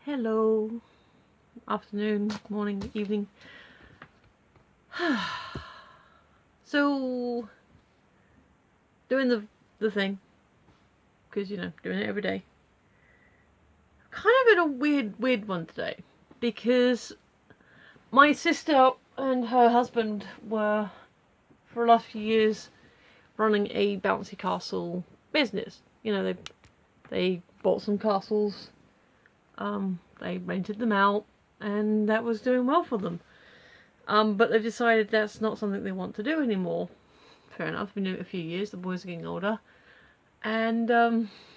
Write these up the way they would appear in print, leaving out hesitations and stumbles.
Hello, afternoon, morning, evening. So, doing the thing, because doing it every day. Kind of in a weird one today, because my sister and her husband were, for the last few years, running a bouncy castle business. They bought some castles, they rented them out, and that was doing well for them. But they've decided that's not something they want to do anymore. Fair enough, been doing it a few years, the boys are getting older. And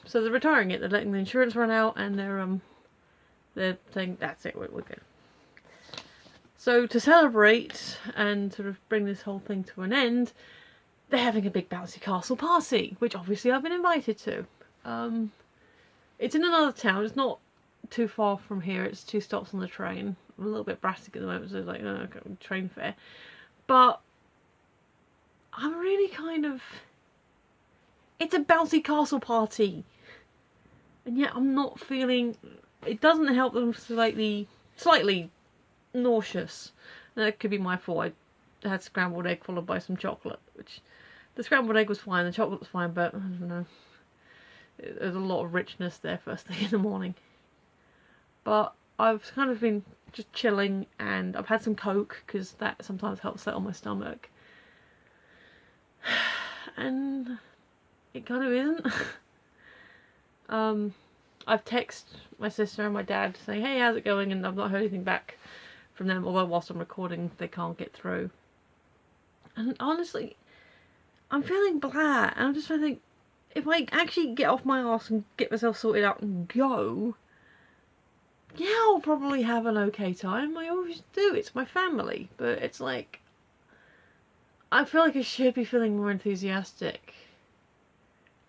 so they're retiring it, they're letting the insurance run out, and they're saying, that's it, we're good. So to celebrate and sort of bring this whole thing to an end, they're having a big bouncy castle party, which obviously I've been invited to. It's in another town, it's not too far from here, it's 2 stops on the train. I'm a little bit brassic at the moment, so it's like, oh, okay, train fare. But I'm really kind of... It's a bouncy castle party. And yet I'm not feeling... It doesn't help that I'm slightly nauseous. And that could be my fault. I had scrambled egg followed by some chocolate, which... The scrambled egg was fine, the chocolate was fine, but I don't know. There's a lot of richness there first thing in the morning. But I've kind of been just chilling, and I've had some Coke, because that sometimes helps settle my stomach. And it kind of isn't. I've texted my sister and my dad saying, hey, how's it going? And I've not heard anything back from them, although whilst I'm recording they can't get through. And honestly, I'm feeling blah, and I'm just trying to think, if I actually get off my arse and get myself sorted out and go, yeah, I'll probably have an okay time. I always do, it's my family. But it's like, I feel like I should be feeling more enthusiastic.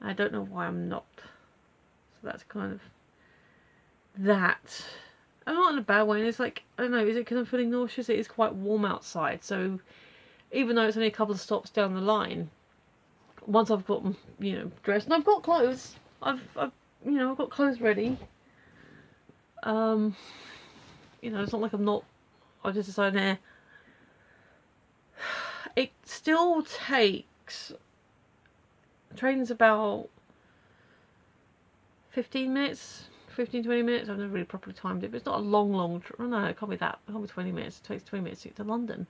I don't know why I'm not. So that's kind of that. I'm not in a bad way, and it's like, I don't know, is it because I'm feeling nauseous? It is quite warm outside, so even though it's only a couple of stops down the line, once I've got, dressed, and I've got clothes, I've got clothes ready. It's not like I just decided, It still takes, train's about 15 minutes, 15-20 minutes, I've never really properly timed it, but it's not a long, no, it can't be that, it can't be 20 minutes, it takes 20 minutes to get to London.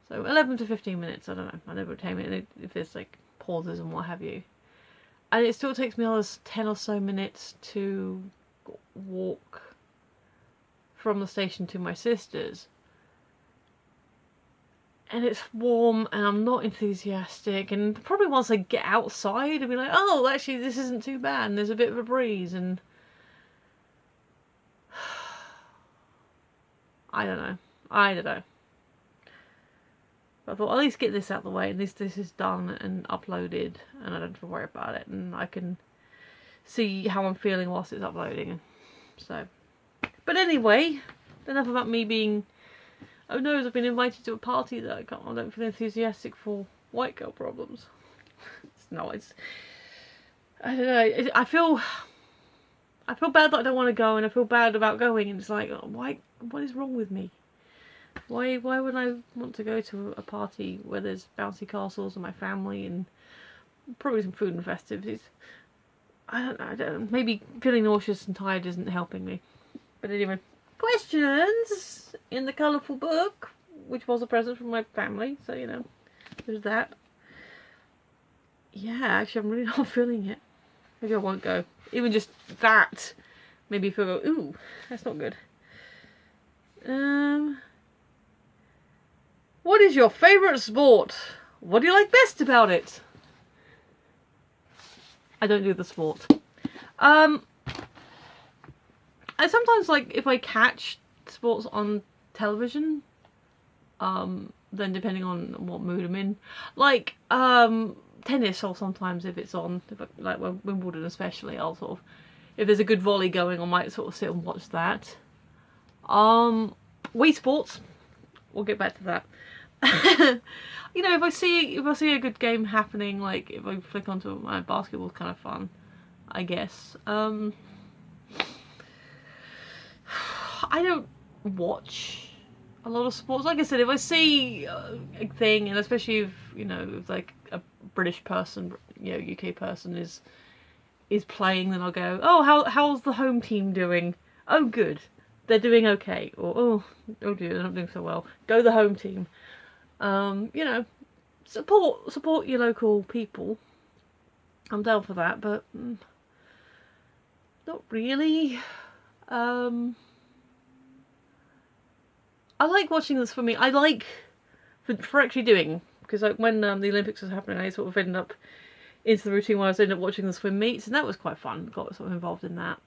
So 11 to 15 minutes, I don't know, I never time it, if there's like pauses and what have you. And it still takes me another 10 or so minutes to walk from the station to my sister's. And it's warm, and I'm not enthusiastic, and probably once I get outside I'll be like, oh, actually this isn't too bad, and there's a bit of a breeze, and I don't know. But I thought, at least get this out of the way, and this is done and uploaded, and I don't have to worry about it, and I can see how I'm feeling whilst it's uploading. So, but anyway, enough about me being, oh no, I've been invited to a party that I don't feel enthusiastic for. White girl problems. I don't know, I feel bad that I don't want to go, and I feel bad about going, and it's like, oh, what is wrong with me? Why would I want to go to a party where there's bouncy castles and my family and probably some food and festivities? I don't know, maybe feeling nauseous and tired isn't helping me. But anyway, questions in the colourful book, which was a present from my family, so there's that. Yeah, actually I'm really not feeling it. Maybe I won't go. Even just that, maybe if I go, ooh, that's not good. What is your favourite sport? What do you like best about it? I don't do the sport. I sometimes, like, if I catch sports on television, then depending on what mood I'm in, like, tennis, or sometimes if it's on, like Wimbledon especially, I'll sort of, if there's a good volley going, I might sort of sit and watch that. Wii Sports, we'll get back to that. If I see a good game happening, like if I flick onto my basketball's kind of fun, I guess. I don't watch a lot of sports. Like I said, if I see a thing, and especially if, you know, if like a British person, you know, UK person is playing, then I'll go, oh, how's the home team doing? Oh, good, they're doing okay. Or oh dear, they're not doing so well. Go the home team. You know, support your local people. I'm down for that, but not really. I like watching the swimming. I like for actually doing, because like when the Olympics was happening, I sort of ended up into the routine where I was ended up watching the swim meets, and that was quite fun. Got sort of involved in that,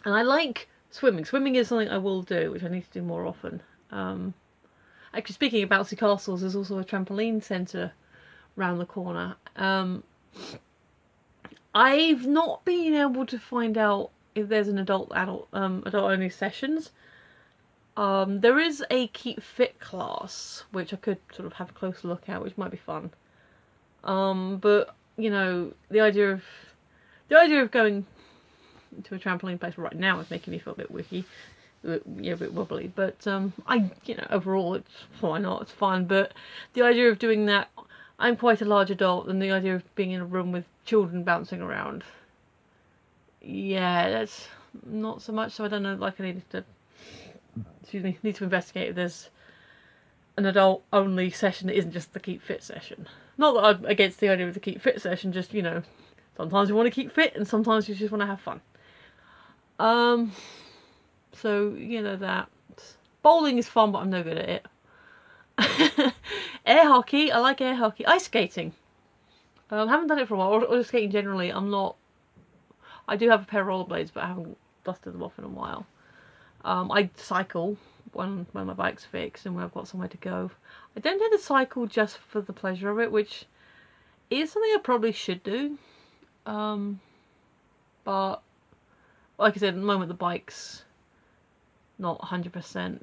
and I like swimming. Swimming is something I will do, which I need to do more often. Actually, speaking of bouncy castles, there's also a trampoline centre round the corner. I've not been able to find out if there's an adult only sessions. There is a Keep Fit class, which I could sort of have a closer look at, which might be fun. But you know, the idea of going to a trampoline place right now is making me feel a bit wicky, a bit wobbly. But you know, overall, why not? It's fun. But the idea of doing that, I'm quite a large adult, and the idea of being in a room with children bouncing around, yeah, that's not so much. So I don't know. Like I need to investigate if there's an adult only session that isn't just the Keep Fit session. Not that I'm against the idea of the Keep Fit session, just, you know, sometimes you want to keep fit and sometimes you just want to have fun. So, you know, that. Bowling is fun, but I'm no good at it. Air hockey, I like air hockey. Ice skating. Haven't done it for a while, or skating generally. I do have a pair of rollerblades, but I haven't dusted them off in a while. I cycle when my bike's fixed and when I've got somewhere to go. I don't tend to cycle just for the pleasure of it, which is something I probably should do. But like I said, at the moment the bike's not 100%.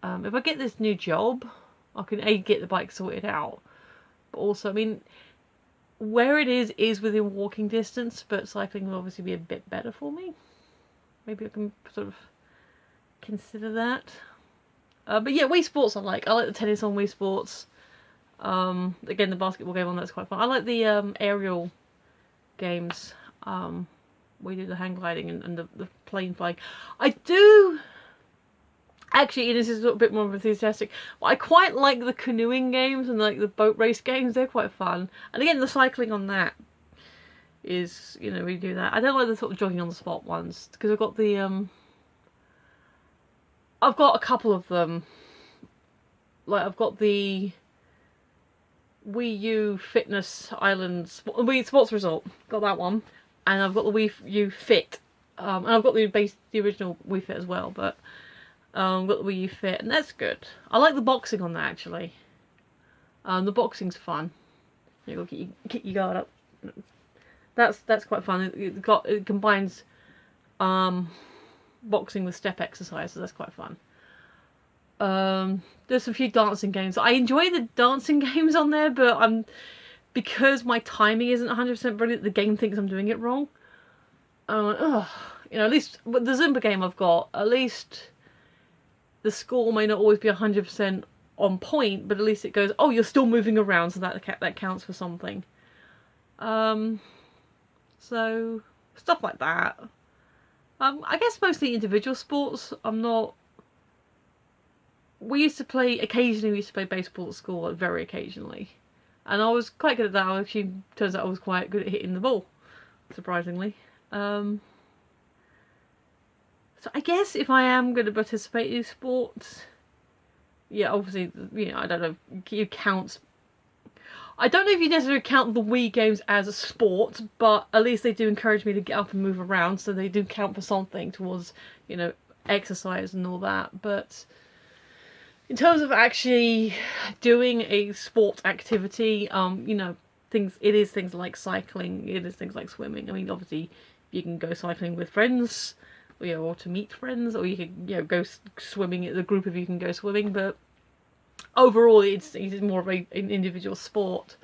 If I get this new job, I can get the bike sorted out. But also, I mean, where it is within walking distance, but cycling will obviously be a bit better for me. Maybe I can sort of consider that. But yeah, Wii Sports I like. I like the tennis on Wii Sports. Again, the basketball game on that's quite fun. I like the aerial games. We do the hang gliding and the plane flying. I do actually, this is a little bit more enthusiastic, but I quite like the canoeing games and like the boat race games. They're quite fun. And again, the cycling on that is, you know, we do that. I don't like the sort of jogging on the spot ones because I've got the I've got a couple of them. Like, I've got the Wii U Fitness Islands, Wii Sports Resort, got that one, and I've got the Wii U Fit, and I've got the original Wii Fit as well, but I've got the Wii U Fit, and that's good. I like the boxing on that actually. The boxing's fun. You go keep your guard up. That's quite fun. It combines boxing with step exercise, so that's quite fun. There's a few dancing games. I enjoy the dancing games on there, but because my timing isn't 100% brilliant, the game thinks I'm doing it wrong. You know, at least with the Zumba game I've got, at least the score may not always be 100% on point, but at least it goes, oh, you're still moving around, so that counts for something. So stuff like that. I guess mostly individual sports. We used to play baseball at school, like, very occasionally. And I was quite good at that. Actually, turns out I was quite good at hitting the ball, surprisingly. So I guess if I am going to participate in sports, yeah, obviously, you know, I don't know if you count. I don't know if you necessarily count the Wii games as a sport, but at least they do encourage me to get up and move around, so they do count for something towards, you know, exercise and all that. But in terms of actually doing a sport activity, you know, it is things like cycling, it is things like swimming. I mean, obviously, you can go cycling with friends, you know, or to meet friends, or you can, you know, go swimming. The group of you can go swimming, but overall, it's more of an individual sport.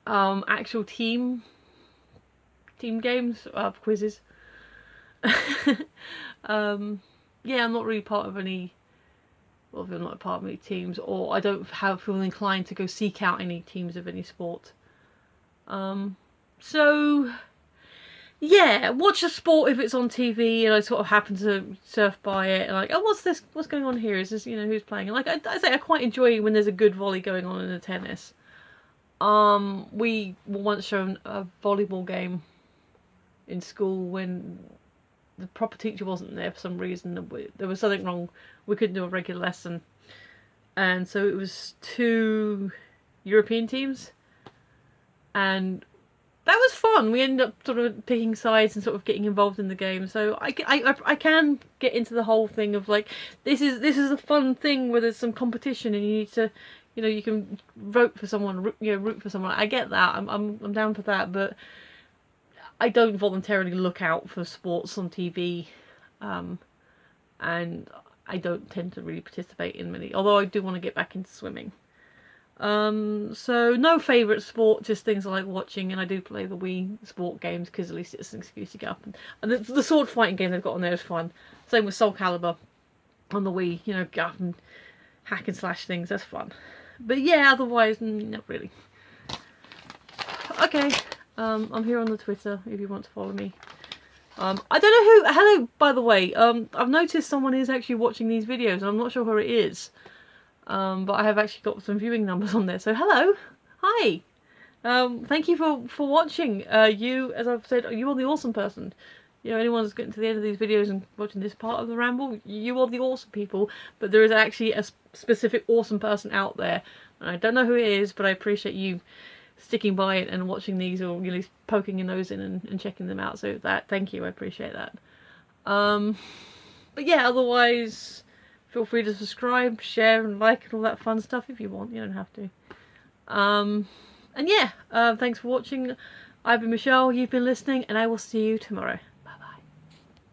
Actual team games, quizzes. yeah, I'm not really part of any, well, I'm not part of any teams, or I don't feel inclined to go seek out any teams of any sport. So yeah, watch a sport if it's on TV and I sort of happen to surf by it and like, oh, what's this? What's going on here? Is this, who's playing? And like I say, I quite enjoy when there's a good volley going on in the tennis. We were once shown a volleyball game in school when the proper teacher wasn't there for some reason. There was something wrong. We couldn't do a regular lesson, and so it was 2 European teams, and that was fun. We ended up sort of picking sides and sort of getting involved in the game. So I can get into the whole thing of like, this is a fun thing where there's some competition and you need to, you can vote for someone, root for someone. I get that. I'm down for that, but I don't voluntarily look out for sports on TV, and I don't tend to really participate in many. Although I do want to get back into swimming. So no favourite sport, just things I like watching, and I do play the Wii sport games because at least it's an excuse to get up. And the sword fighting game they've got on there is fun. Same with Soul Calibur on the Wii, get up and hack and slash things, that's fun. But yeah, otherwise, not really. Okay, I'm here on the Twitter if you want to follow me. I don't know who, hello by the way, I've noticed someone is actually watching these videos and I'm not sure who it is. But I have actually got some viewing numbers on there, so hello, hi, thank you for watching. You, as I've said, you are the awesome person. Anyone who's getting to the end of these videos and watching this part of the ramble, you are the awesome people, but there is actually a specific awesome person out there, and I don't know who it is, but I appreciate you sticking by it and watching these, or at least poking your nose in and checking them out, so thank you, I appreciate that. But yeah, otherwise, feel free to subscribe, share, and like, and all that fun stuff if you want. You don't have to. And yeah, thanks for watching. I've been Michelle, you've been listening, and I will see you tomorrow.